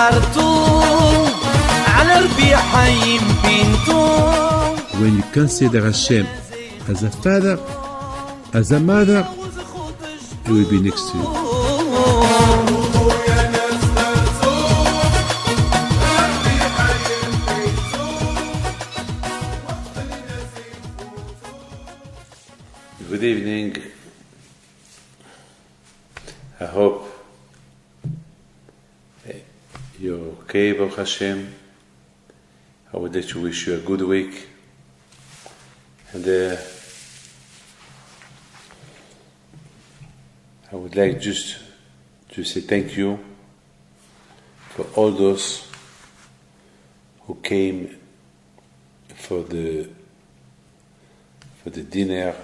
When you consider Hashem as a father, as a mother, He will be next to you. Good evening. I hope you're okay, Baruch Hashem. I would like to wish you a good week. And I would like just to say thank you for all those who came for the dinner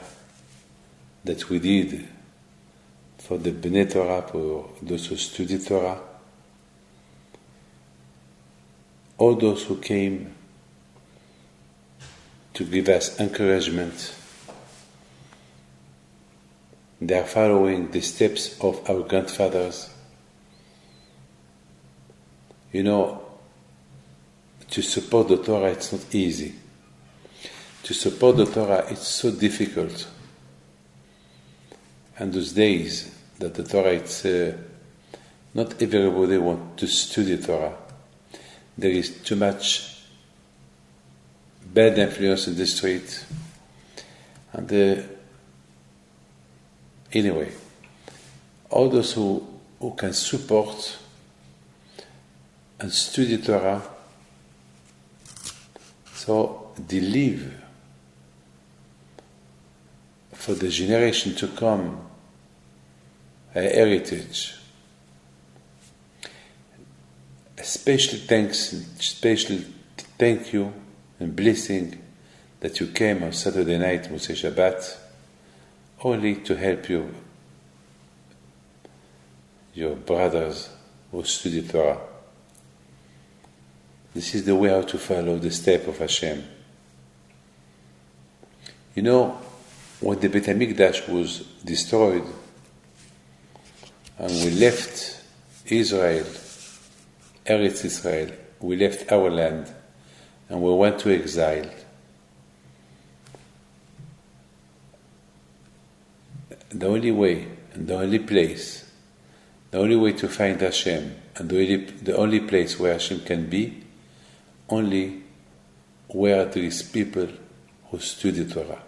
that we did for the Bnei Torah, for those who study Torah, all those who came to give us encouragement. They are following the steps of our grandfathers. You know, to support the Torah, it's not easy. To support the Torah, it's so difficult. And those days that the Torah, it's not everybody wants to study Torah. There is too much bad influence in the street. And anyway, all those who can support and study Torah, so they live for the generation to come a heritage. Special thank you and blessing that you came on Saturday night, Motzei Shabbat, only to help your brothers who study Torah. This is the way how to follow the step of Hashem. You know, when the Beit HaMikdash was destroyed and we left Israel, Eretz Israel, we left our land and we went to exile. The only way and the only place, the only way to find Hashem and the only place where Hashem can be, only where there is people who study Torah.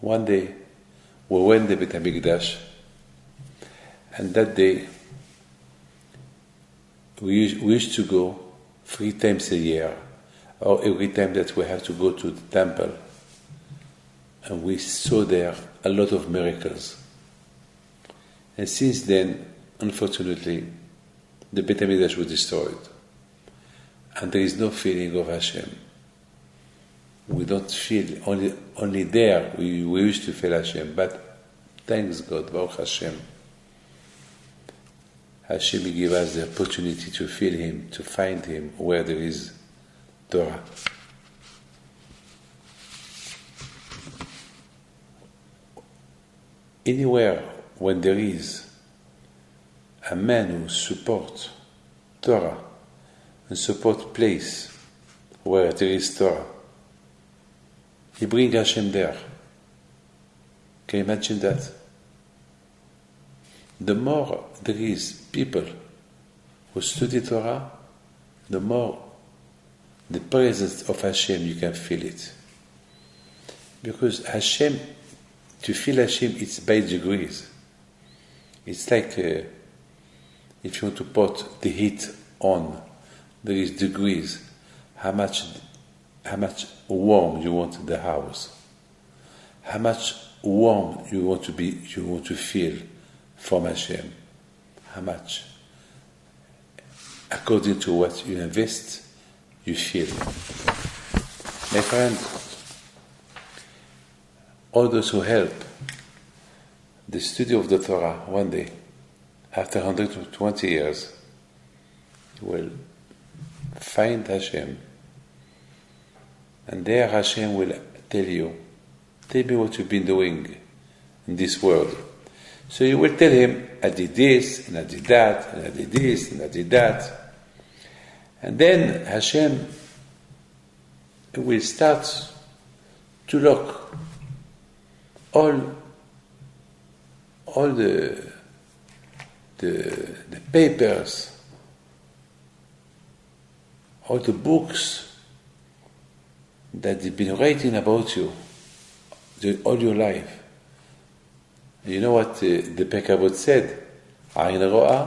One day, we went to Beit HaMikdash, and that day, we used to go 3 times a year, or every time that we have to go to the temple, and we saw there a lot of miracles. And since then, unfortunately, the Beit HaMikdash was destroyed. And there is no feeling of Hashem. We don't feel, only there we used to feel Hashem, but thanks God, Baruch Hashem. Hashem gave us the opportunity to feel Him, to find Him where there is Torah. Anywhere when there is a man who supports Torah and support place where there is Torah, he brings Hashem there. Can you imagine that? The more there is people who study Torah, the more the presence of Hashem, you can feel it. Because Hashem, to feel Hashem, it's by degrees. It's like if you want to put the heat on, there is degrees. How much warm you want the house. How much warm you want to feel from Hashem. How much? According to what you invest, you feel. My friend, all those who help the study of the Torah one day, after 120 years, will find Hashem, and there Hashem will tell me what you've been doing in this world. So you will tell him, I did this, and I did that, and I did this, and I did that. And then Hashem will start to look all the papers, all the books that they've been writing about you all your life. You know what the Pekavot said? עין רואה,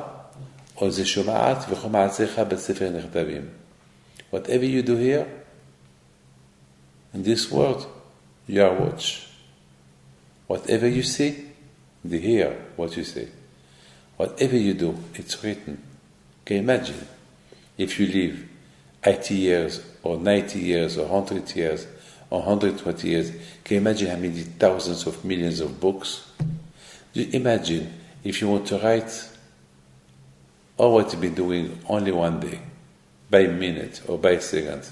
אוזן שומעת, וכל מעשיך בספר נכתבים. Whatever you do here, in this world, you are watched. Whatever you see, they hear what you say. Whatever you do, it's written. Can you imagine if you live 80 years or 90 years or 100 years or 120 years? Can you imagine how many thousands of millions of books? Just imagine if you want to write all what you've been doing only one day, by minute or by second.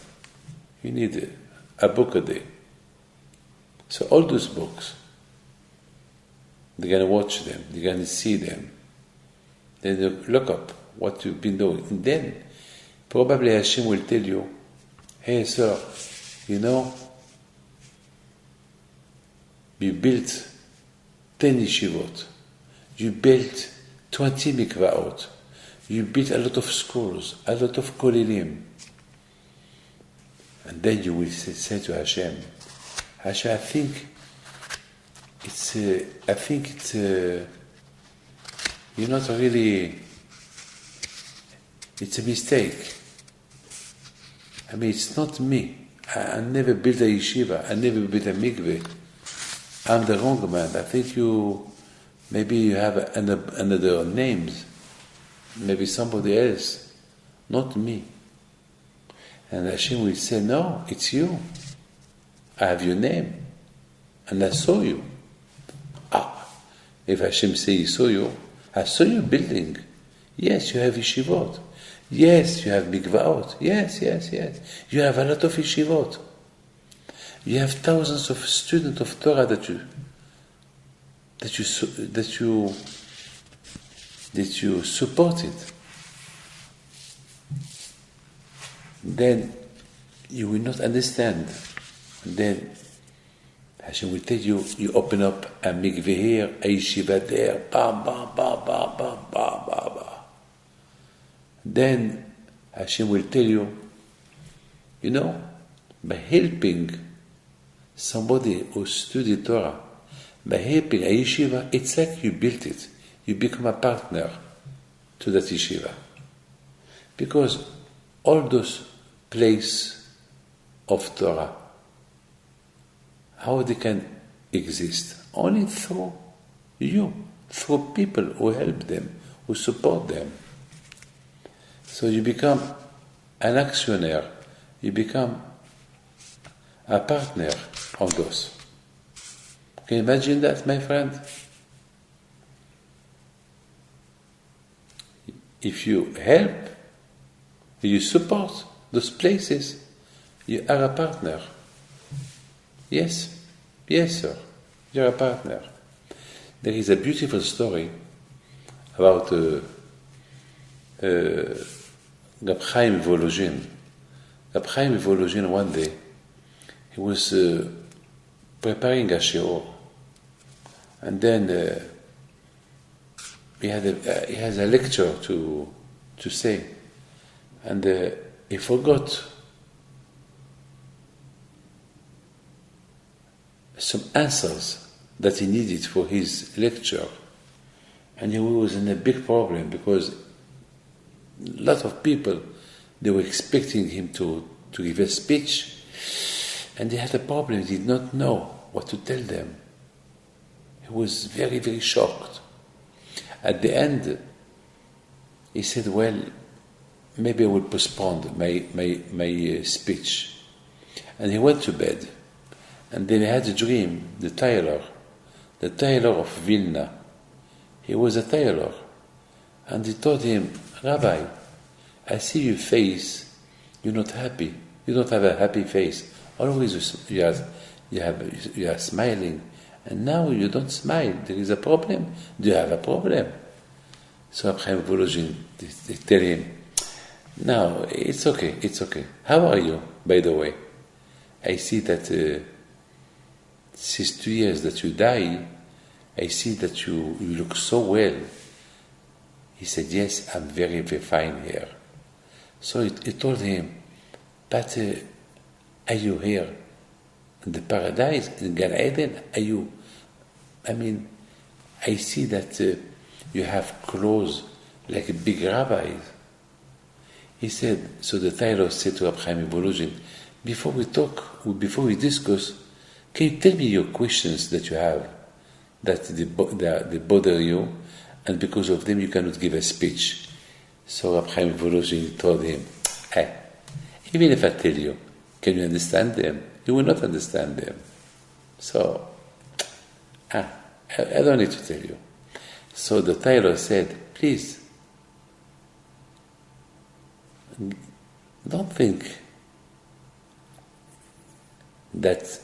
You need a book a day. So all those books, they're going to watch them, they're going to see them, then they look up what you've been doing. And then probably Hashem will tell you, hey sir, you know, you built 10 yeshivot, you built 20 mikvaot, you built a lot of schools, a lot of kolelim. And then you will say to Hashem, Hashem, I think it's you're not really, it's a mistake. I mean, it's not me. I never built a yeshiva. I never built a mikveh. I'm the wrong man. I think maybe you have another names. Maybe somebody else. Not me. And Hashem will say, no, it's you. I have your name. And I saw you. If Hashem says he saw you, I saw you building. Yes, you have yeshivot. Yes, you have mikvaot. Yes. You have a lot of yeshivot. You have thousands of students of Torah that you supported. Then you will not understand. Then Hashem will tell you, you open up a mikveh here, a yeshiva there, bam, bam, bam, bam, bam, bam, bam, bam. Then Hashem will tell you, you know, by helping somebody who studied Torah, by helping a yeshiva, it's like you built it. You become a partner to that yeshiva. Because all those places of Torah, how they can exist? Only through you, through people who help them, who support them. So you become an actionnaire, you become a partner of those. Can you imagine that, my friend? If you help, you support those places, you are a partner. Yes, sir, you're a partner. There is a beautiful story about Reb Chaim Volozhin. Reb Chaim Volozhin, one day, he was preparing a shiur, and then he has a lecture to say, and he forgot some answers that he needed for his lecture, and he was in a big problem because a lot of people, they were expecting him to give a speech, and they had a problem. He did not know what to tell them. He was very, very shocked. At the end, he said, well, maybe I will postpone my speech. And he went to bed. And then he had a dream, the tailor of Vilna. He was a tailor. And he told him, Rabbi, I see your face, you're not happy. You don't have a happy face. Always you are smiling And now you don't smile. There is a problem. Do you have a problem? So Rab Chaim Volozhin, they tell him, no, it's okay. How are you, by the way? I see that since 2 years that you die, I see that you look so well. He said, yes, I'm very, very fine here. So he told him, but are you here in the paradise, in Gan Eden? I see that you have clothes like big rabbis. He said, so the Tailor said to Rab Chaim Volozhin, before we discuss, can you tell me your questions that you have, that they bother you, and because of them you cannot give a speech? So Rab Chaim Volozhin told him, even if I tell you, can you understand them? You will not understand them. So, I don't need to tell you. So the Tailor said, please, don't think that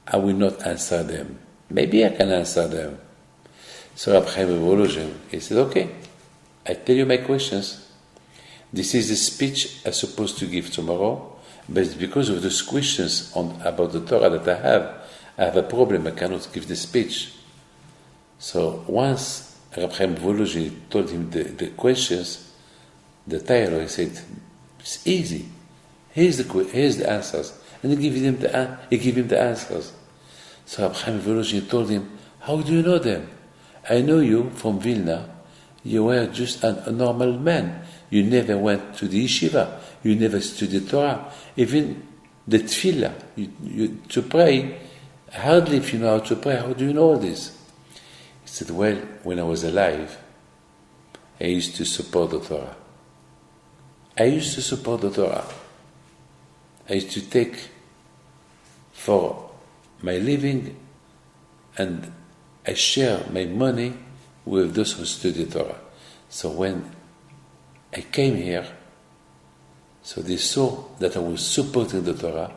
I will not answer them. Maybe I can answer them. So Rab Chaim Volozhin, he said, okay, I tell you my questions. This is the speech I'm supposed to give tomorrow, but because of those questions about the Torah that I have a problem, I cannot give the speech. So once Rab Chaim Volozhin told him the questions, the Tailor, he said, it's easy. Here's the answers. And he gave him the answers. So Rab Chaim Volozhin told him, how do you know them? I know you from Vilna. You were just a normal man. You never went to the yeshiva. You never studied Torah. Even the tefillah, you to pray, hardly if you know how to pray. How do you know all this? He said, well, when I was alive, I used to support the Torah. I used to take for my living, and I share my money with those who study Torah. So when I came here, so they saw that I was supporting the Torah,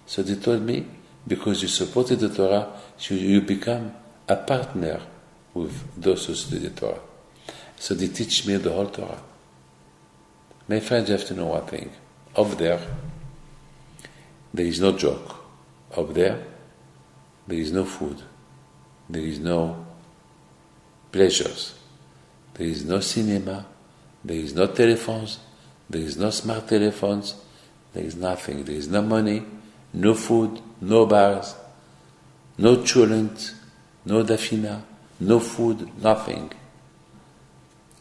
so they told me, because you supported the Torah, you become a partner with those who study Torah. So they teach me the whole Torah. My friends, you have to know one thing. Up there is no joke. Up there is no food. There is no pleasures. There is no cinema. There is no telephones. There is no smart telephones. There is nothing. There is no money, no food, no bars, no cholent, no dafina, no food, nothing.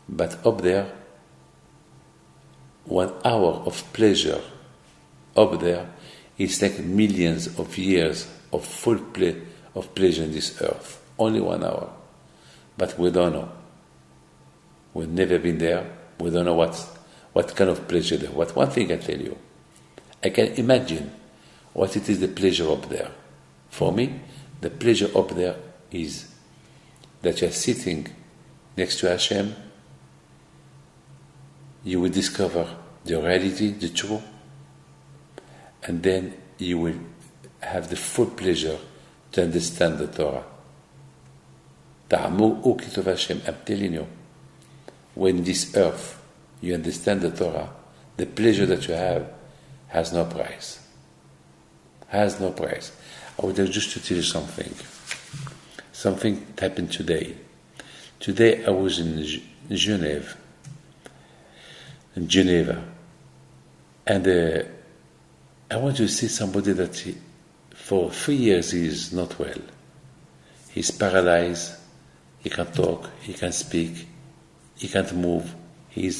But up there, 1 hour of pleasure up there is like millions of years of full play of pleasure in this earth. Only 1 hour. But we don't know. We've never been there. We don't know what kind of pleasure there. What one thing I tell you, I can imagine what it is, the pleasure up there. For me, the pleasure up there is that you're sitting next to Hashem. You will discover the reality, the truth, and then you will have the full pleasure to understand the Torah. Ta'amu ukitov Hashem, I'm telling you, when this earth you understand the Torah, the pleasure that you have has no price. Has no price. I would like just to tell you something. Something happened today. Today I was in Geneva, and I want to see somebody that for 3 years he is not well. He's paralyzed. He can't talk. He can't speak. He can't move. He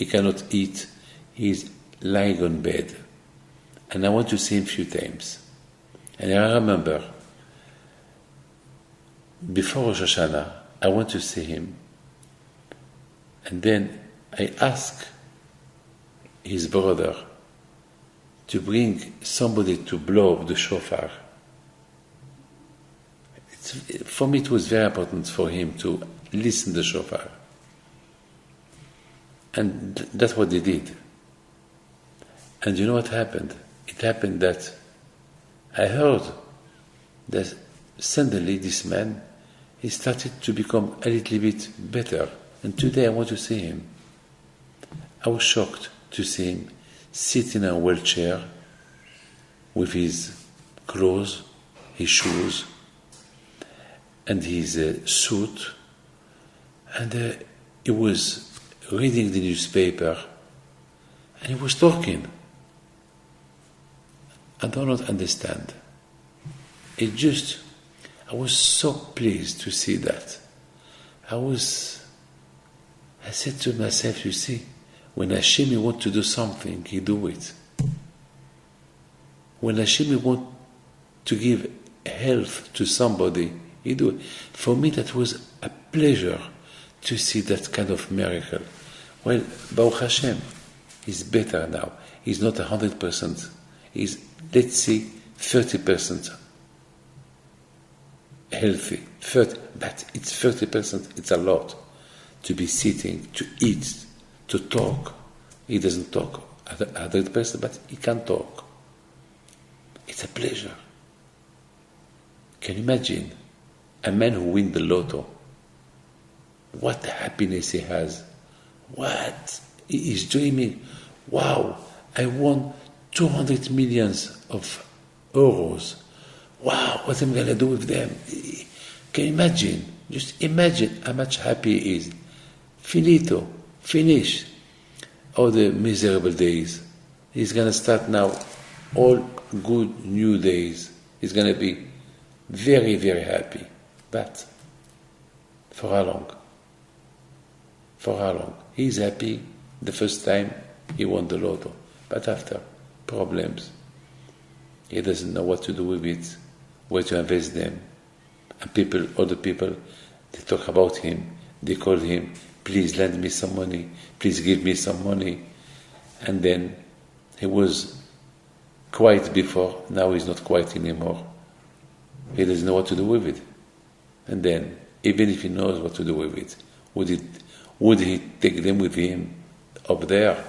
cannot eat. He's lying on bed. And I want to see him a few times. And I remember, before Rosh Hashanah, I want to see him. And then I ask his brother to bring somebody to blow the shofar. For me, it was very important for him to listen to the shofar. And that's what they did. And you know what happened? It happened that I heard that suddenly this man, he started to become a little bit better. And today I want to see him. I was shocked to see him sit in a wheelchair with his clothes, his shoes, and his suit. And he was reading the newspaper, and he was talking. I do not understand. I was so pleased to see that. I said to myself, you see, when Hashem wants to do something, he do it. When Hashem wants to give health to somebody, he do it. For me, that was a pleasure to see that kind of miracle. Well, Baruch Hashem, he's better now. He's not 100%. He's, let's say, 30% healthy. 30, but it's 30%, it's a lot. To be sitting, to eat, to talk. He doesn't talk 100%, but he can talk. It's a pleasure. Can you imagine a man who wins the lotto? What happiness he has. What? He is dreaming, wow, I won 200 millions of euros. Wow, what am I going to do with them? Can you imagine? Just imagine how much happy he is. Finito, finish all the miserable days. He's going to start now all good new days. He's going to be very, very happy. But for how long? For how long? He's happy the first time he won the lotto. But after, problems. He doesn't know what to do with it, where to invest them. And other people, they talk about him. They call him, please lend me some money. Please give me some money. And then he was quiet before, now he's not quiet anymore. He doesn't know what to do with it. And then, even if he knows what to do with it, would he take them with him up there?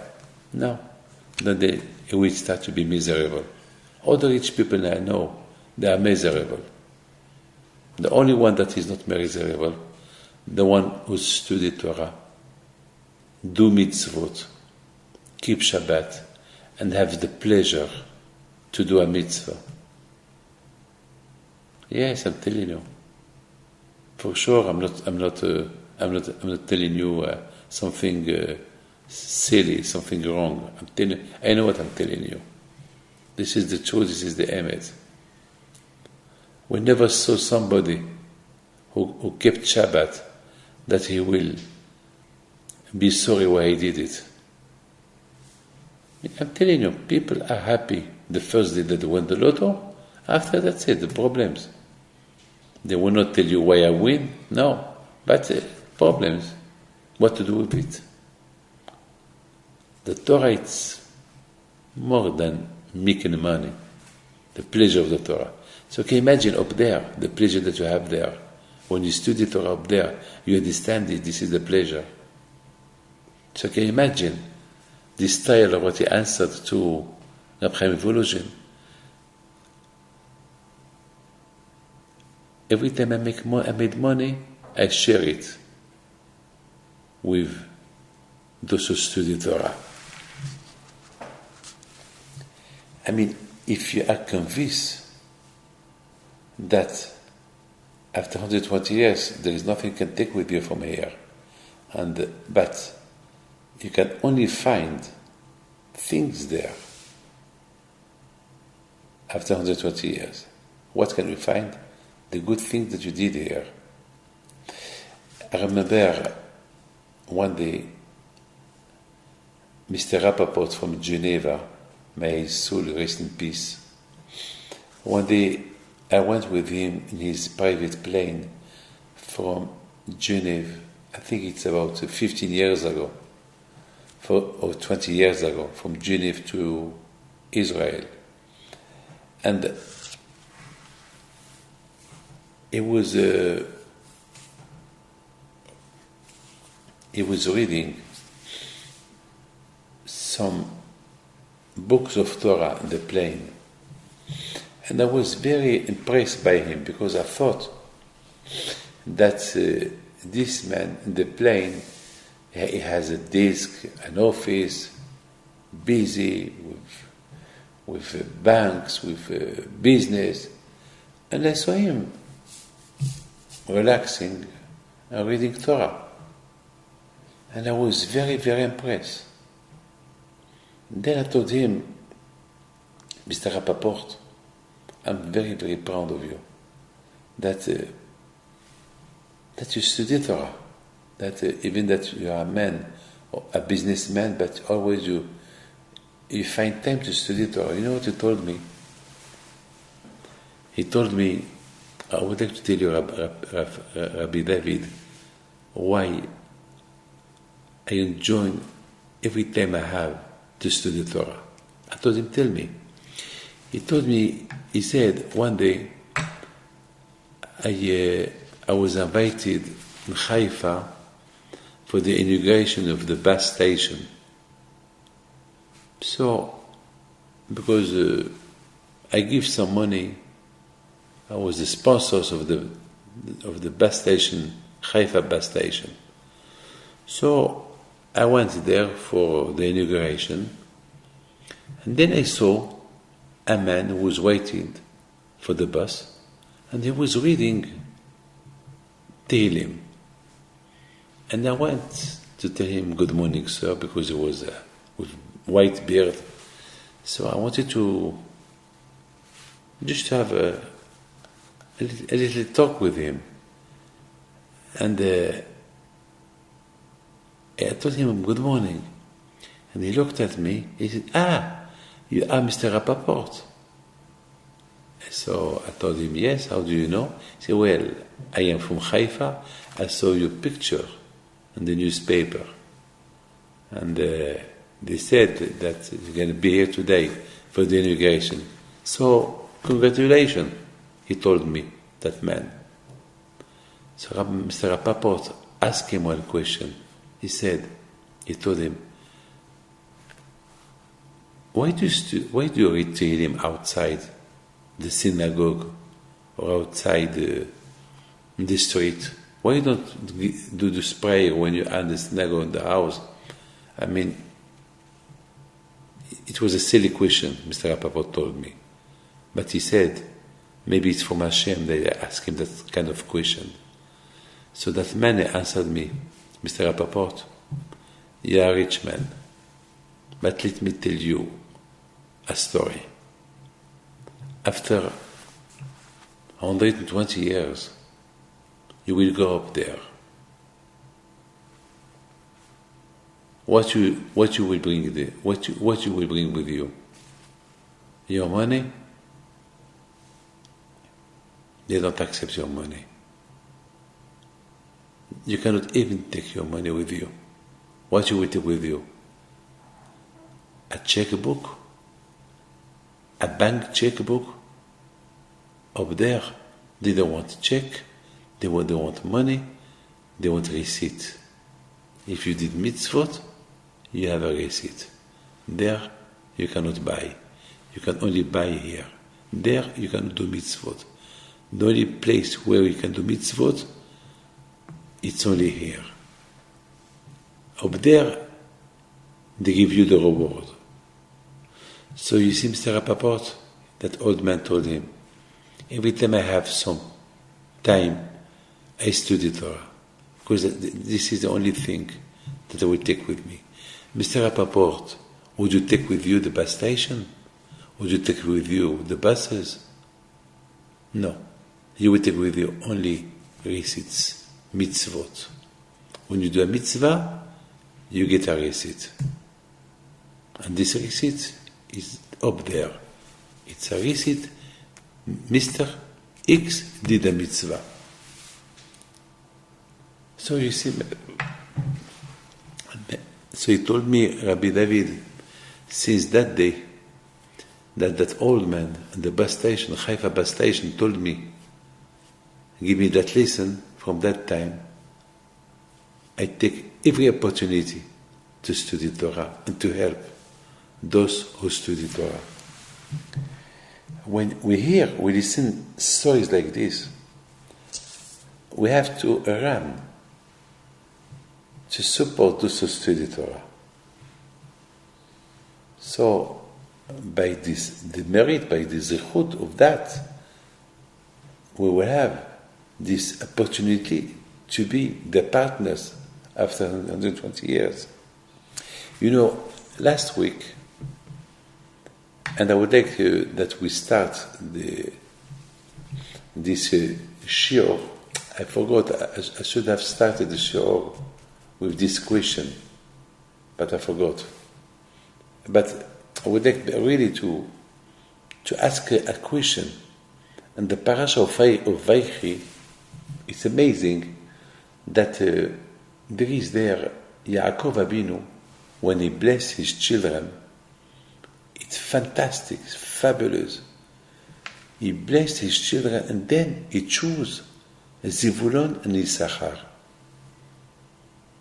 No. Then he will start to be miserable. Other rich people I know, they are miserable. The only one that is not miserable, the one who studied Torah, do mitzvot, keep Shabbat, and have the pleasure to do a mitzvah. Yes, I'm telling you. For sure, I'm not telling you something silly, something wrong. I know what I'm telling you. This is the truth. This is the emet. We never saw somebody who kept Shabbat that he will be sorry why he did it. I'm telling you, people are happy the first day that they won the lotto. After that's it, the problems. They will not tell you why I win. No, but problems. What to do with it? The Torah is more than making money. The pleasure of the Torah. So can you imagine up there, the pleasure that you have there? When you study Torah up there, you understand it, this is the pleasure. So can you imagine the style of what he answered to Abraham Volozhin? Every time I made money, I share it with those who study Torah. I mean, if you are convinced that after 120 years there is nothing you can take with you from here, but you can only find things there after 120 years. What can we find? The good things that you did here. I remember one day Mr. Rappaport from Geneva, may his soul rest in peace. One day I went with him in his private plane from Geneva. I think it's about 15 years ago, or 20 years ago, from Geneva to Israel. And he was reading some books of Torah in the plane. And I was very impressed by him because I thought that this man in the plane, he has a desk, an office, busy with banks, with business. And I saw him relaxing and reading Torah. And I was very, very impressed. And then I told him, Mr. Rappaport, I'm very, very proud of you. That you study Torah. That even that you are a man, or a businessman, but always you find time to study Torah. You know what he told me? He told me, I would like to tell you, Rabbi David, why I enjoy every time I have to study Torah. I told him, tell me. He told me, he said, one day, I was invited in Haifa for the inauguration of the bus station. So, because I give some money, I was the sponsors of the bus station, Haifa bus station. So I went there for the inauguration, and then I saw a man who was waiting for the bus, and he was reading Tehillim. And I went to tell him, good morning, sir, because he was with white beard. So I wanted to just have a little talk with him. And I told him, good morning. And he looked at me. He said, you are Mr. Rappaport. So I told him, yes, how do you know? He said, well, I am from Haifa. I saw your picture in the newspaper. And they said that you're going to be here today for the inauguration. So, congratulations, he told me, that man. So Mr. Rappaport asked him one question. He told him, why do you read Tehillim outside the synagogue or outside the street? Why you don't do the prayer when you are in the synagogue in the house? I mean, it was a silly question, Mr. Rappaport told me. But he said, maybe it's from Hashem they ask him that kind of question. So that man answered me, Mr. Rappaport, you are a rich man, but let me tell you a story. After 120 years, you will go up there. What you will bring there? What you will bring with you? Your money? They don't accept your money. You cannot even take your money with you. What you will take with you? A checkbook? A bank checkbook? Up there, they don't want check. They want money. They want receipt. If you did mitzvot, you have a receipt. There, you cannot buy. You can only buy here. There, you can do mitzvot. The only place where you can do mitzvot, it's only here. Up there, they give you the reward. So you see, Mr. Rappaport, that old man told him, every time I have some time, I study Torah. Because this is the only thing that I will take with me. Mr. Rappaport, would you take with you the bus station? Would you take with you the buses? No. You will take with you only receipts, mitzvot. When you do a mitzvah, you get a receipt. And this receipt is up there. It's a receipt. Mr. X did a mitzvah. So you see, so he told me, Rabbi David, since that day, that old man at the bus station, Haifa bus station, told me, give me that lesson. From that time, I take every opportunity to study Torah and to help those who study Torah. when we listen stories like this, we have to run to support those who study Torah. So, by this, the merit, by the zechut of that, we will have this opportunity to be the partners after 120 years. You know, last week, and I would like that we start this shiur. I forgot, I should have started the shiur with this question, but I forgot. But I would like really to ask a question. And the Parsha of Vaychi, it's amazing that there is there Yaakov Avinu, when he blessed his children, it's fantastic, it's fabulous. He blessed his children and then he chose Zivulon and Issachar.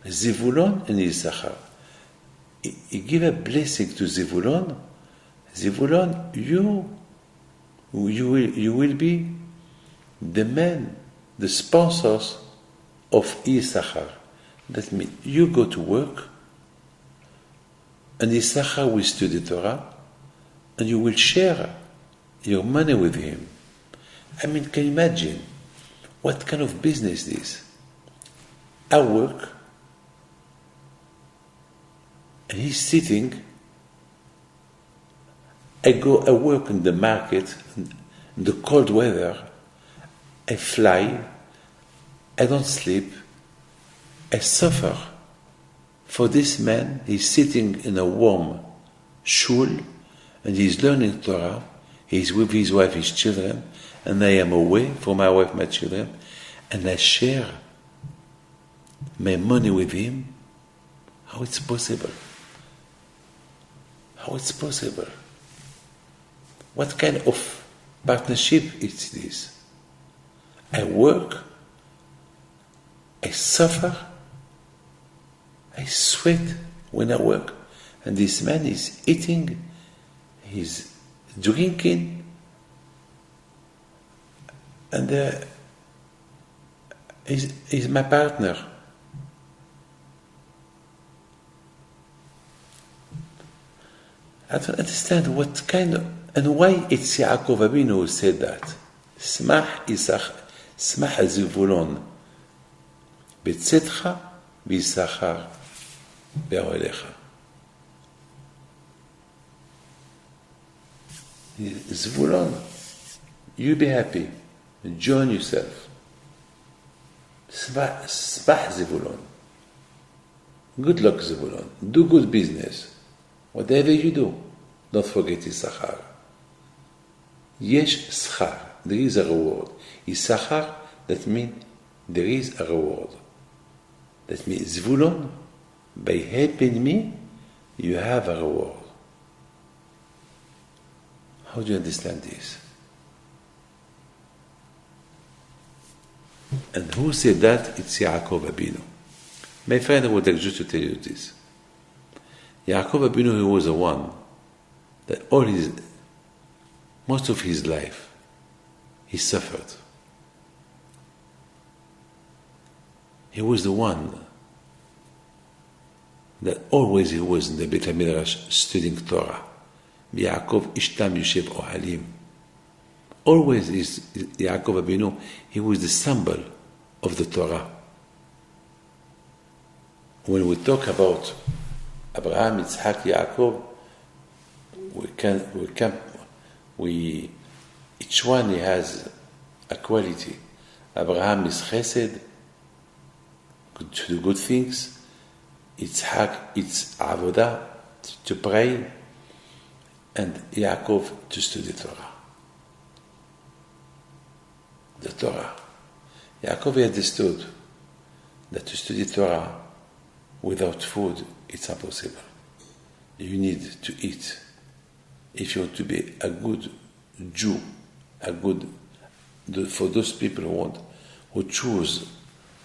Zivulon and Issachar. He gave a blessing to Zivulon. Zivulon, you will be the man, the sponsors of Issachar. That means you go to work, and Issachar will study Torah, and you will share your money with him. I mean, can you imagine what kind of business this is? I work, and he's sitting. I work in the market, in the cold weather. I fly. I don't sleep. I suffer. For this man, he's sitting in a warm shul, and he's learning Torah. He's with his wife, his children, and I am away from my wife, my children, and I share my money with him. How it's possible? How it's possible? What kind of partnership is this? I work, I suffer, I sweat when I work, and this man is eating, he's drinking, and he's my partner. I don't understand what kind of, and why it's Yaakov Avinu who said that. Smach Zivulon b'tzetcha v'Yisachar be'ohelecha. Zivulon, you be happy, join yourself. Smach Zivulon. Good luck, Zivulon. Do good business. Whatever you do, don't forget Issachar. Yesh schar, there is a reward. Issachar, that means there is a reward. That means Zvulun, by helping me, you have a reward. How do you understand this? And who said that? It's Yaakov Avinu. My friend, I would like just to tell you this. Yaakov Avinu, he was the one that most of his life, he suffered. He was the one that always he was in the Beit HaMidrash studying Torah. Yaakov Ishtam Yoshev Ohalim. Always Yaakov Avinu, he was the symbol of the Torah. When we talk about Abraham, Yitzhak, Yaakov, each one has a quality. Abraham is chesed, to do good things. Yitzhak, it's avodah, to pray, and Yaakov to study Torah. The Torah. Yaakov understood that to study Torah without food, it's impossible. You need to eat. If you want to be a good Jew, for those people who choose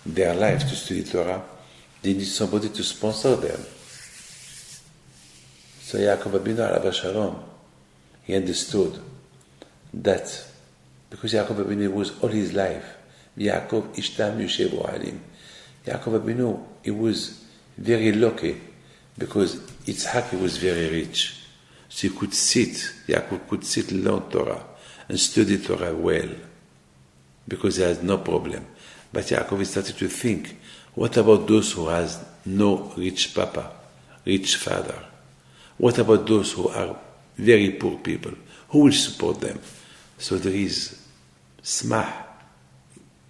their life to study Torah, they need somebody to sponsor them. So Yaakov Avinu Alav Shalom, he understood that because Yaakov Avinu was all his life, Yaakov Ishtam Yushevu Alim. Yaakov Avinu, he was very lucky because Yitzhak was very rich. So he could sit, Yaakov could sit and learn Torah and study Torah well because he has no problem. But Yaakov started to think, what about those who has no rich papa, rich father? What about those who are very poor people? Who will support them? So there is Smah,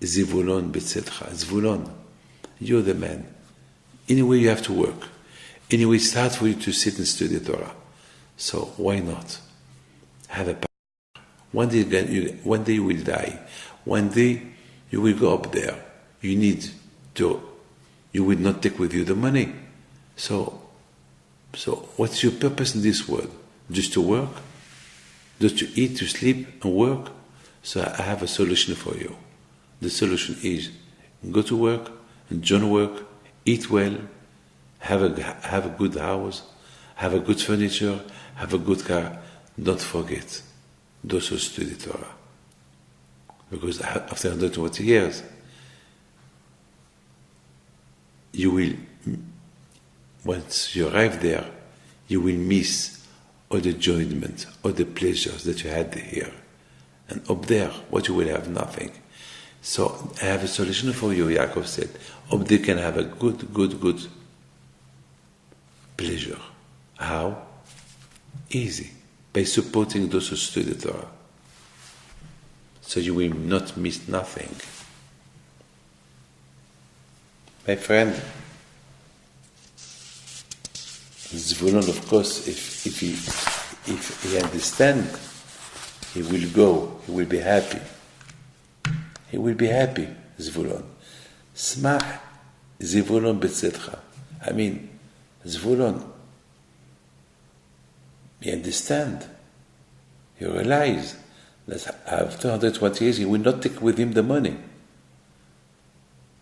Zivulon Betzetcha. Zvulon, you're the man. Anyway, you have to work. Anyway, it's hard for you to sit and study Torah. So why not have a partner? One day you will die. One day you will go up there. You will not take with you the money. So what's your purpose in this world? Just to work? Just to eat, to sleep, and work? So I have a solution for you. The solution is go to work, join work, eat well, have a good house, have a good furniture, have a good car. Don't forget those who study Torah. Because after 120 years, you will, once you arrive there, you will miss all the enjoyment, all the pleasures that you had here. And up there, what you will have? Nothing. So I have a solution for you, Yaakov said. Up there you can have a good pleasure. How? Easy. By supporting those who study Torah. So you will not miss nothing. My friend, Zvulun, of course, if he understands, he will go, he will be happy. He will be happy, Zvulun. Smach Zvulun Betzetcha. I mean, Zvulun, he understand. He realize that after 120 years, he will not take with him the money.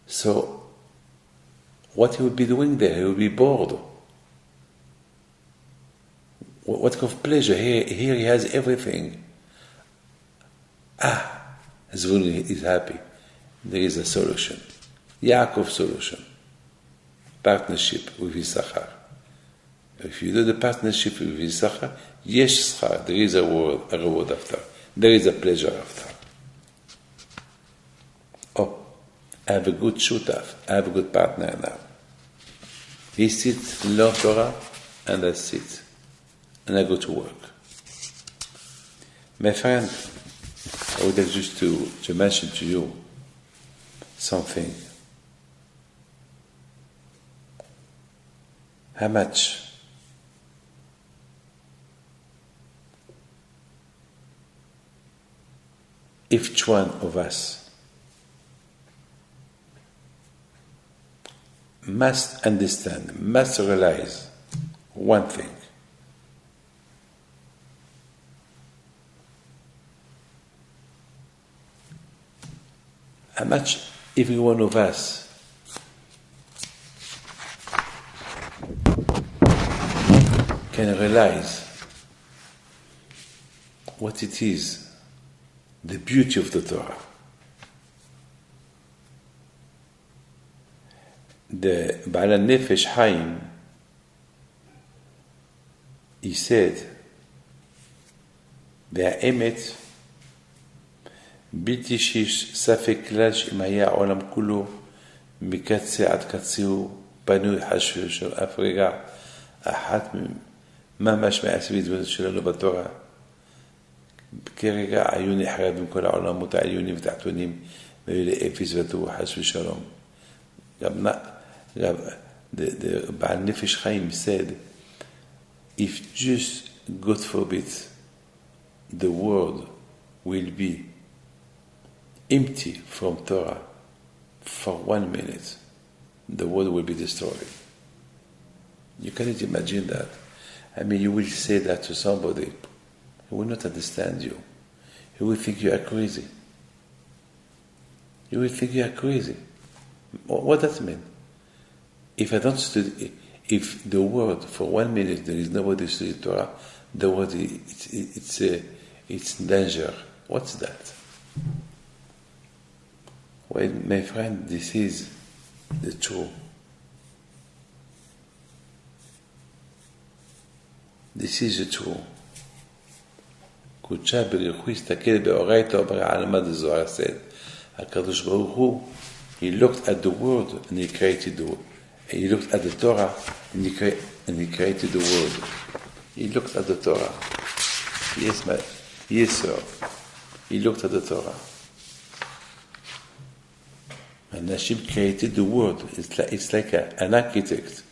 So, what he will be doing there? He will be bored. What kind of pleasure? Here he has everything. Zvulun is happy. There is a solution. Yaakov's solution. Partnership with Yisachar. If you do the partnership with Yisachar, yesh schar, there is a reward after. There is a pleasure after. Oh, I have a good shutaf. I have a good partner now. He sits, learn Torah, and I sit. And I go to work. My friend, I would like just to mention to you something. How much each one of us must understand, must realize one thing. How much every one of us can realize what it is, the beauty of the Torah. The Baal Nefesh Haim, he said, והאמת בלתי שיש ספק כלל שאם היה העולם כולו מקצה עד קצהו פנוי חשוב של אף רגע אחת ממש מהעשבית שלנו בתורה כרגע היו נחרבים כל העולמות העליונים ותחתונים והיו לאפס ותוהו חס ושלום. The Baal Nefesh Chaim said, if just, God forbid, the world will be empty from Torah for 1 minute, the world will be destroyed. You cannot imagine that. I mean, you will say that to somebody, he will not understand you. He will think you are crazy. You will think you are crazy. What does that mean? If I don't study, if the world for 1 minute there is nobody studying Torah, the world it's in danger. What's that? Well, my friend, this is the truth. This is the truth. קודשה בריחו הסתכל באורייתו ברא על מה the Zohar said. הקדוש ברוך הוא, he looked at the word and he created the word. He looked at the Torah and he created the word. He looked at the Torah. Yes, sir. He looked at the Torah. And Hashem created the world. It's like an architect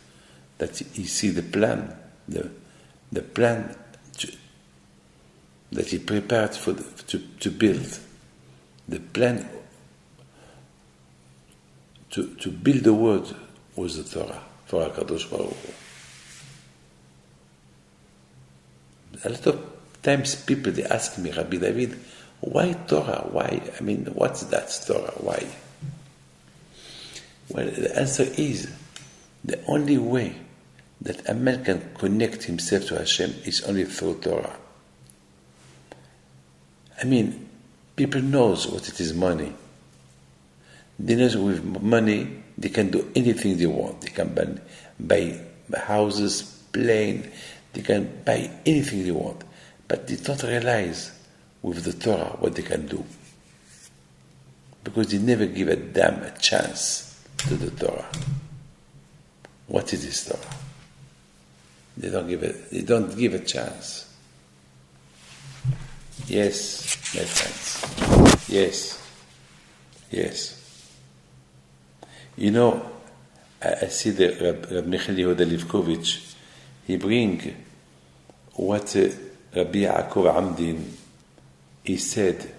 that he see the plan, the plan that he prepared to build. The plan to build the world was the Torah for HaKadosh Baruch Hu. A lot of times people, they ask me, Rabbi David, why Torah? Why? I mean, what's that Torah? Why? Well, the answer is the only way that a man can connect himself to Hashem is only through Torah. I mean, people knows what it is money. They know with money they can do anything they want. They can buy houses, plane, they can buy anything they want. But they don't realize with the Torah what they can do. Because they never give a damn a chance to the Torah. What is this Torah? They don't give a chance. Yes, my friends. Yes. You know, I see the Rabbi Michael Yehuda Livkovich, he bring what Rabbi Yaakov Amdin, he said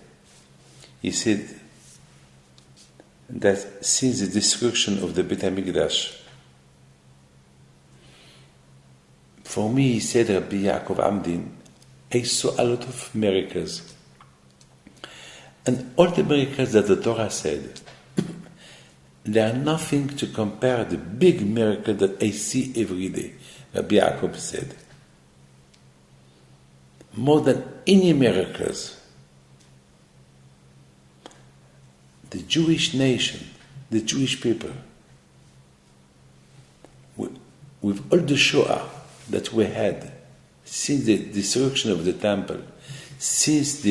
that since the destruction of the Beit HaMikdash, for me, he said, Rabbi Yaakov Amdin, I saw a lot of miracles. And all the miracles that the Torah said, they are nothing to compare the big miracle that I see every day, Rabbi Yaakov said. More than any miracles, the Jewish nation, the Jewish people, with all the Shoah that we had since the destruction of the temple, since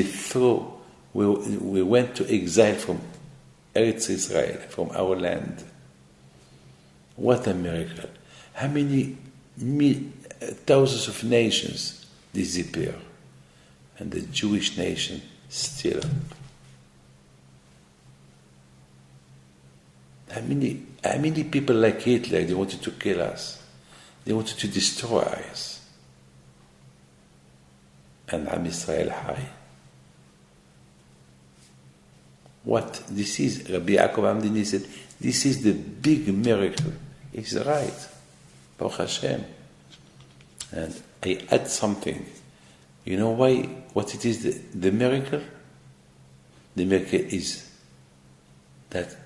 we went to exile from Eretz Israel, from our land. What a miracle. How many thousands of nations disappear, and the Jewish nation still. How many people like Hitler, they wanted to kill us. They wanted to destroy us. And Am Israel Hai. What? This is, Rabbi Yaakov Amdini said, this is the big miracle. He's right. Baruch Hashem. And I add something. You know why? What it is, the miracle? The miracle is that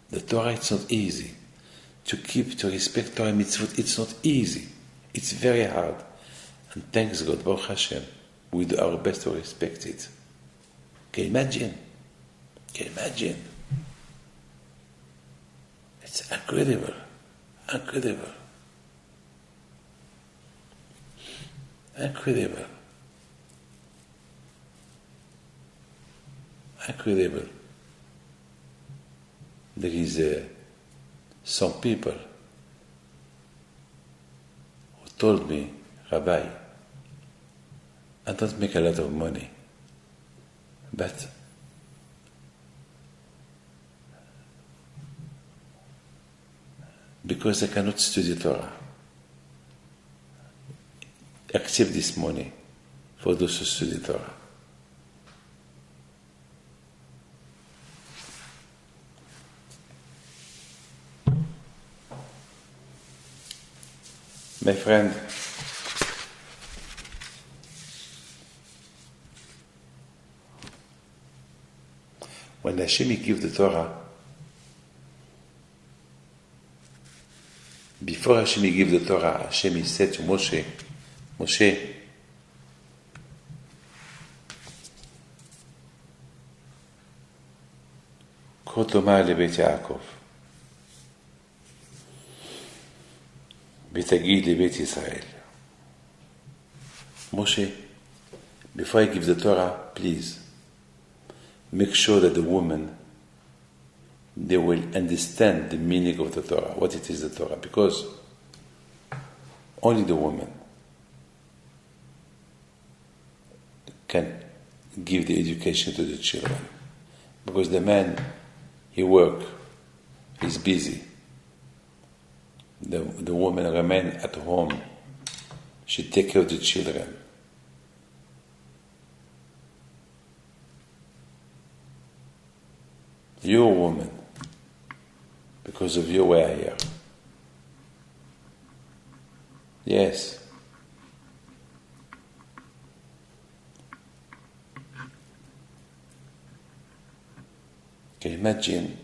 the Torah, it's not easy. To respect Torah mitzvot, it's not easy. It's very hard. And thanks God, Baruch Hashem, we do our best to respect it. Can you imagine? It's incredible. There is some people who told me, Rabbi, I don't make a lot of money, but because I cannot study Torah, accept this money for those who study Torah. My friend, when Hashem gave the Torah, before Hashem gave the Torah, Hashem said to Moshe, כה תאמר לבית יעקב, ותגיד לבית ישראל. Moshe, before I give the Torah, please make sure that the women, they will understand the meaning of the Torah, what it is the Torah, because only the woman can give the education to the children. Because the man, he work, he's busy. The woman remain at home. She take care of the children. You're a woman. Because of you we are here. Yes. Can you imagine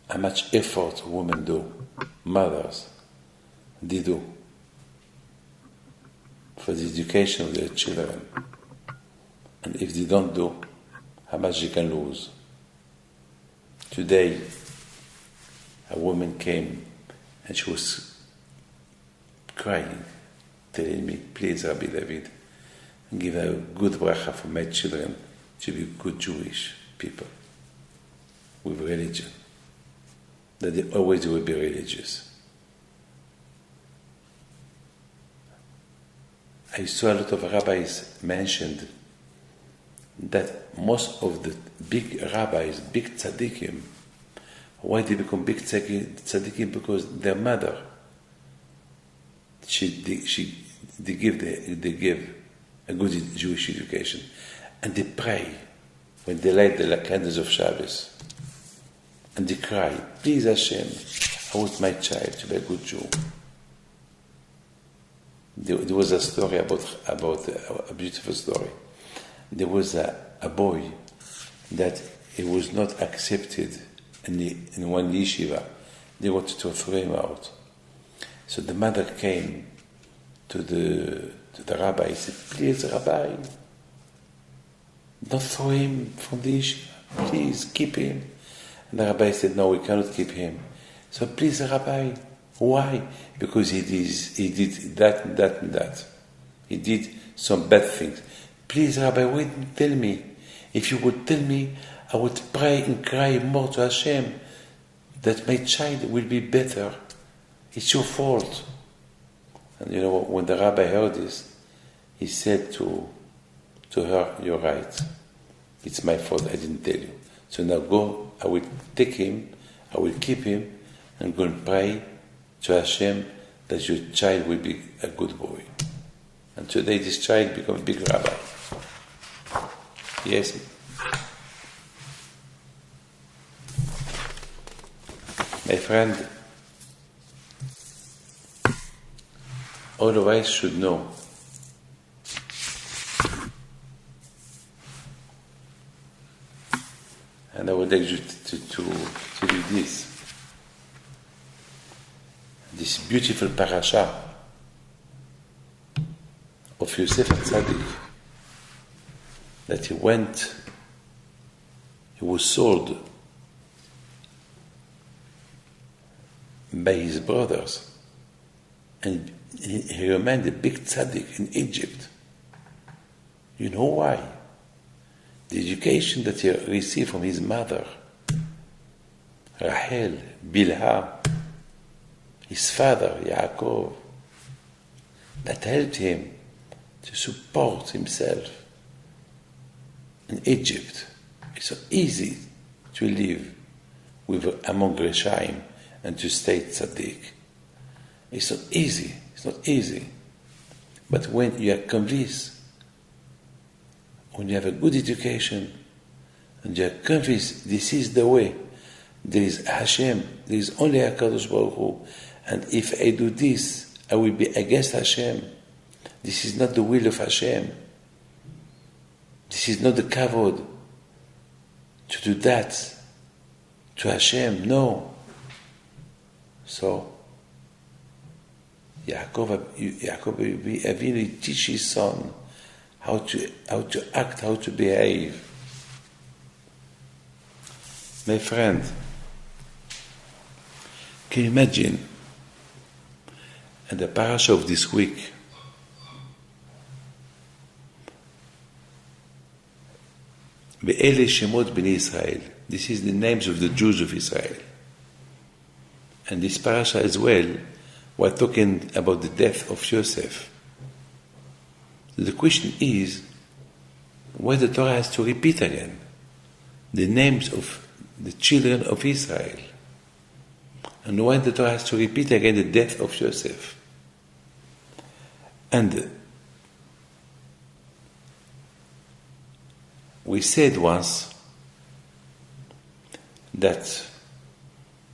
how much effort women do, mothers, they do for the education of their children. And if they don't do, how much they can lose. Today, a woman came and she was crying, telling me, please, Rabbi David, give a good bracha for my children to be good Jewish people with religion, that they always will be religious. I saw a lot of rabbis mentioned that most of the big rabbis, big tzaddikim, why they become big tzaddikim? Because their mother, they give a good Jewish education, and they pray when they light the candles of Shabbos, and they cry, please Hashem, I want my child to be a good Jew. There was a story about a beautiful story. There was a boy that he was not accepted in one yeshiva. They wanted to throw him out. So the mother came to the rabbi. He said, please, Rabbi, don't throw him from the yeshiva. Please, keep him. And the rabbi said, no, we cannot keep him. So please, Rabbi, why? Because he did that and that and that. He did some bad things. Please, Rabbi, wait and tell me. If you would tell me, I would pray and cry more to Hashem that my child will be better. It's your fault. And you know, when the rabbi heard this, he said to her, you're right. It's my fault, I didn't tell you. So now go, I will take him, I will keep him, and go and pray to Hashem that your child will be a good boy. And today this child becomes a big rabbi. Yes. My friend, all of us should know and I would like you to do this beautiful Parsha of Yosef Tzaddik, that he was sold by his brothers, and he remained a big tzaddik in Egypt. You know why? The education that he received from his mother, Rachel, Bilhah, his father, Yaakov, that helped him to support himself in Egypt. It's so easy to live among Reshaim and to stay tzaddik. It's not easy. But when you are convinced, when you have a good education, and you are convinced this is the way, there is Hashem, there is only HaKadosh Baruch Hu, and if I do this, I will be against Hashem. This is not the will of Hashem. This is not the kavod to do that to Hashem. No. So Yaakov Avinu teach his son how to act, how to behave. My friend, can you imagine in the Parsha of this week, Ve'ele Shemot Bnei Israel. This is the names of the Jews of Israel. And this Parsha as well, we're talking about the death of Yosef. The question is, why the Torah has to repeat again the names of the children of Israel? And why the Torah has to repeat again the death of Yosef? And we said once that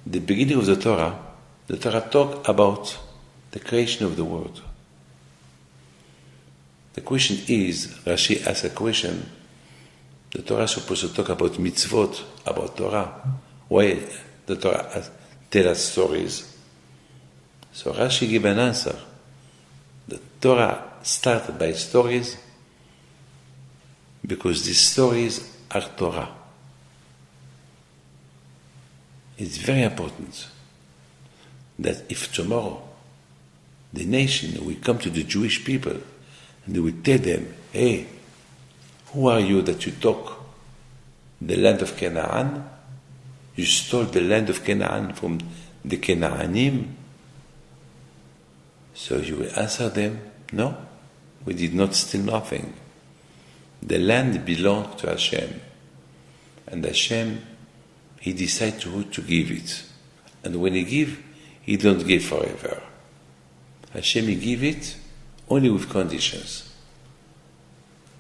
the beginning of the Torah talked about the creation of the world. The question is, Rashi asked a question, the Torah is supposed to talk about mitzvot, about Torah. Why the Torah tell us stories? So Rashi gave an answer. The Torah started by stories because these stories are Torah. It's very important that if tomorrow the nation will come to the Jewish people and they will tell them, hey, who are you that you talk the land of Canaan? You stole the land of Canaan from the Canaanim. So you will answer them, no, we did not steal nothing. The land belonged to Hashem. And Hashem, He decides who to give it. And when He give, He don't give forever. Hashem, He give it only with conditions.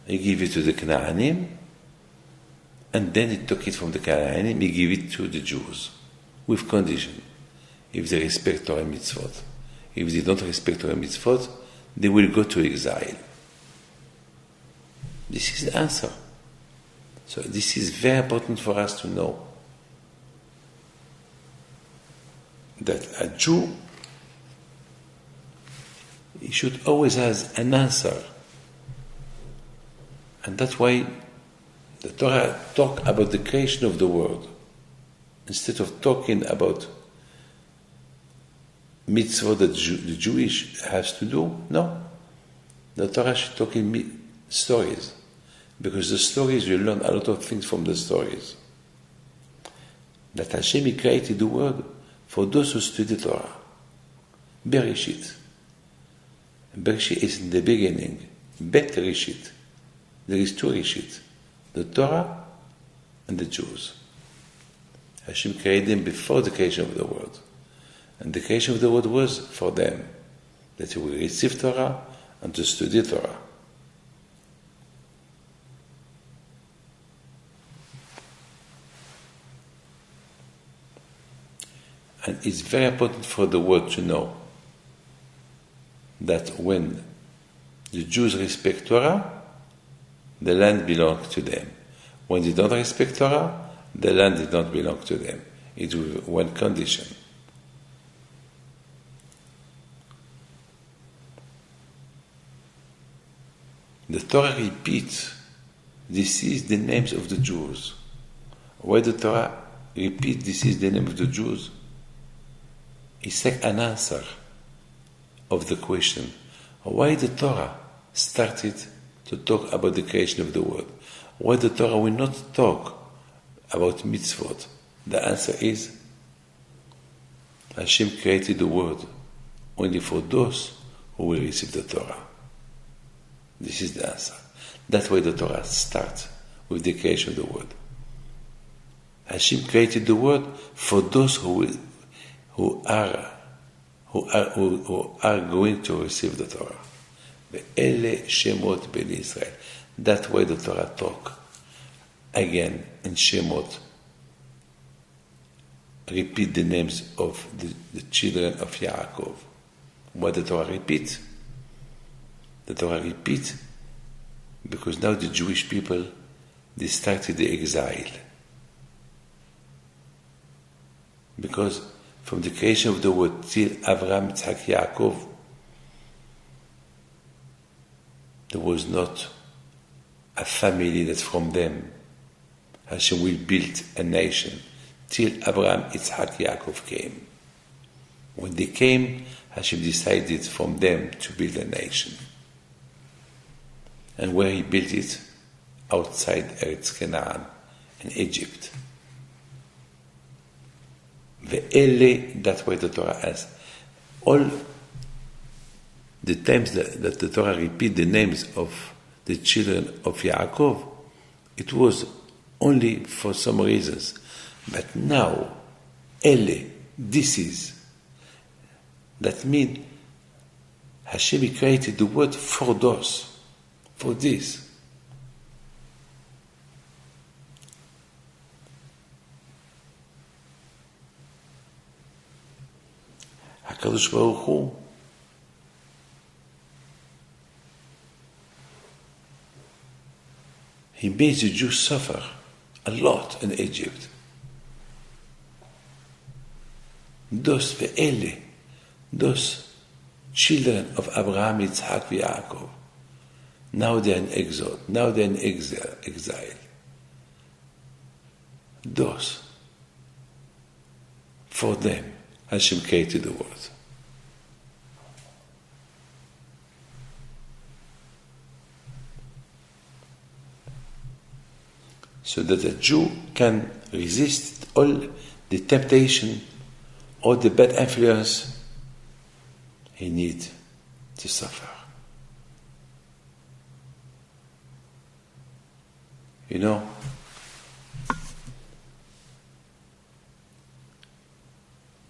He give it to the Canaanim, and then He took it from the Canaanim, He give it to the Jews, with condition. If they respect Torah mitzvot. If they don't respect Torah mitzvot, they will go to exile. This is the answer. So this is very important for us to know that a Jew, he should always have an answer. And that's why the Torah talk about the creation of the world instead of talking about mitzvah that the Jewish has to do. No. The Torah should talk in stories, because the stories, you learn a lot of things from the stories. That Hashem created the world for those who study Torah. Bereshit. Bereshit is in the beginning. Bet Reshit. There is two Reshit. The Torah and the Jews. Hashem created them before the creation of the world. And the creation of the world was for them, that they will receive Torah and to study Torah. And it's very important for the world to know that when the Jews respect Torah, the land belongs to them. When they don't respect Torah, the land did not belong to them. It's with one condition. The Torah repeats, this is the names of the Jews. Why the Torah repeats, this is the name of the Jews? It's like an answer of the question, why the Torah started to talk about the creation of the world? Why the Torah will not talk about mitzvot? The answer is, Hashem created the world only for those who will receive the Torah. This is the answer. That's why the Torah starts with the creation of the world. Hashem created the world for those who are going to receive the Torah. Ve'ele Shemot Bnei Israel. That's why the Torah talk again in Shemot. Repeat the names of the children of Yaakov. Why the Torah repeat? The Torah repeat because now the Jewish people, they started the exile. Because from the creation of the world till Avraham, Yitzhak, Yaakov, there was not a family that from them Hashem will build a nation. till Abraham, Yitzhak, Yaakov came. When they came, Hashem decided from them to build a nation. And where he built it? Outside Eretz Canaan, in Egypt. Ve'ele, that's why the Torah has. All the times that the Torah repeat the names of the children of Yaakov, it was only for some reasons. But now, Ele, this is. That means Hashem created the word for those, for this. HaKadosh Baruch Hu He made the Jews suffer a lot in Egypt. Those ve'ele, those children of Abraham, Yitzhak, Yaakov, now they're in exile, now they're in exile. Those, for them, Hashem created the world. So that a Jew can resist all the temptation, all the bad influence, he needs to suffer. You know,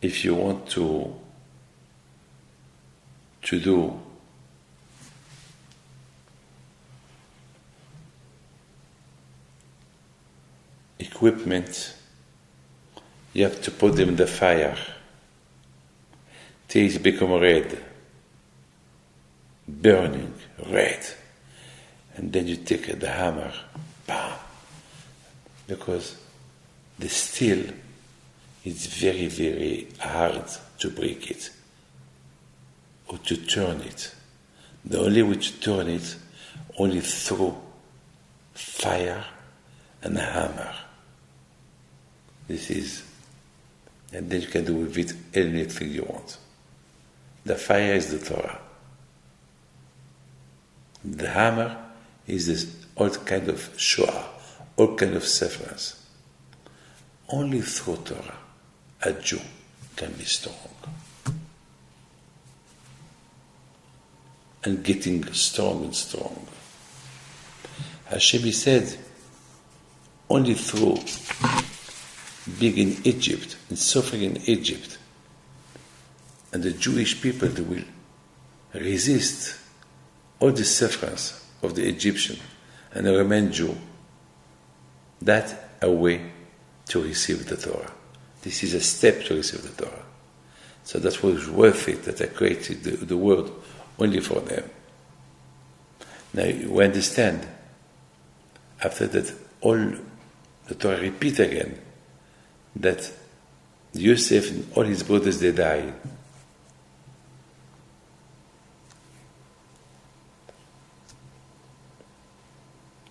if you want to do equipment, you have to put them in the fire till it become red, burning red, and then you take the hammer, bam, because the steel is very, very hard to break it or to turn it. The only way to turn it, only through fire and a hammer. This is, and then you can do with it anything you want. The fire is the Torah. The hammer is this all kind of Shoah, all kind of sufferance. Only through Torah a Jew can be strong. And getting strong and strong. Hashem said, only through being in Egypt and suffering in Egypt, and the Jewish people, they will resist all the sufferance of the Egyptian and remain Jew. That's a way to receive the Torah. This is a step to receive the Torah. So that was worth it that I created the world only for them. Now you understand, after that all the Torah repeat again, that Yosef and all his brothers, they died.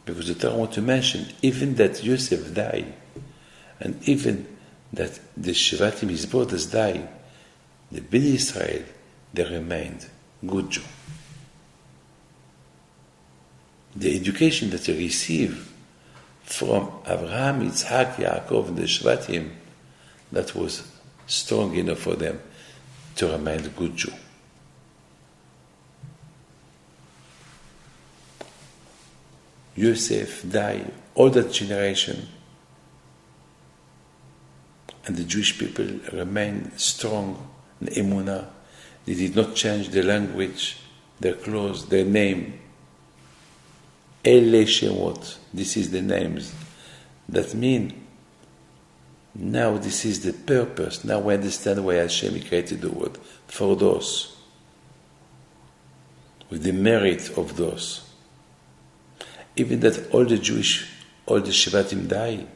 Because the Torah wants to mention, even that Yosef died, and even that the Shvatim, his brothers, died, the Bnei Israel, they remained good Jew. The education that they receive from Abraham, Yitzhak, Yaakov, and the Shvatim, that was strong enough for them to remain good Jew. Yosef died, all that generation, and the Jewish people remained strong in Emunah. They did not change their language, their clothes, their name. Ele Shemot, this is the names. That mean, now this is the purpose. Now we understand why Hashem created the world. For those. With the merit of those. Even that all the Shvatim die,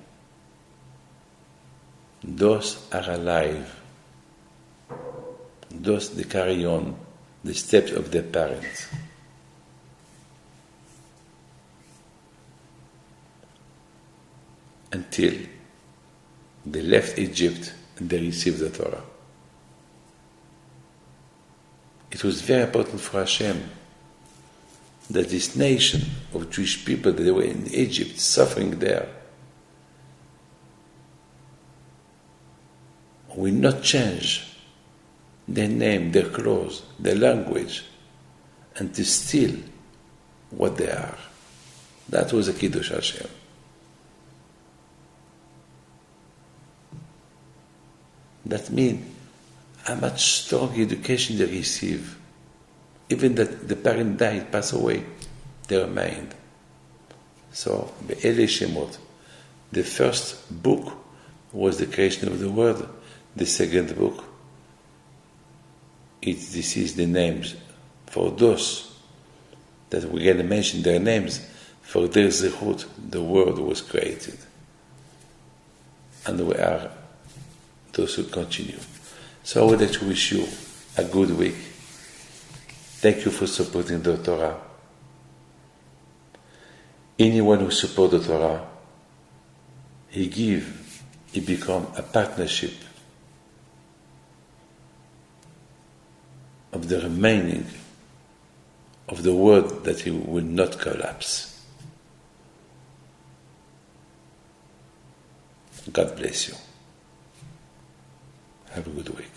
those are alive. Those they carry on the steps of their parents. Until They left Egypt and they received the Torah. It was very important for Hashem that this nation of Jewish people that they were in Egypt, suffering there, will not change their name, their clothes, their language, and to steal what they are. That was a Kiddush Hashem. That means how much strong education they receive. Even that the parent died, passed away, they remained. So, Be'ele Shemot, the first book was the creation of the world. The second book, this is the names for those that we're going to mention their names. For their zechut, the world was created. And we are those who continue. So I would like to wish you a good week. Thank you for supporting the Torah. Anyone who supports the Torah, he become a partnership of the remaining of the world that he will not collapse. God bless you. Have a good week.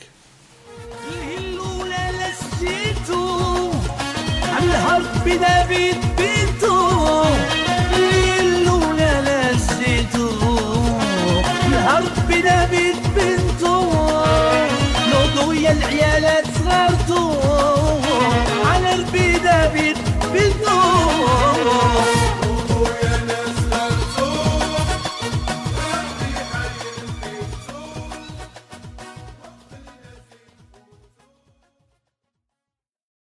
العيالات صغرتو على ربي دافيد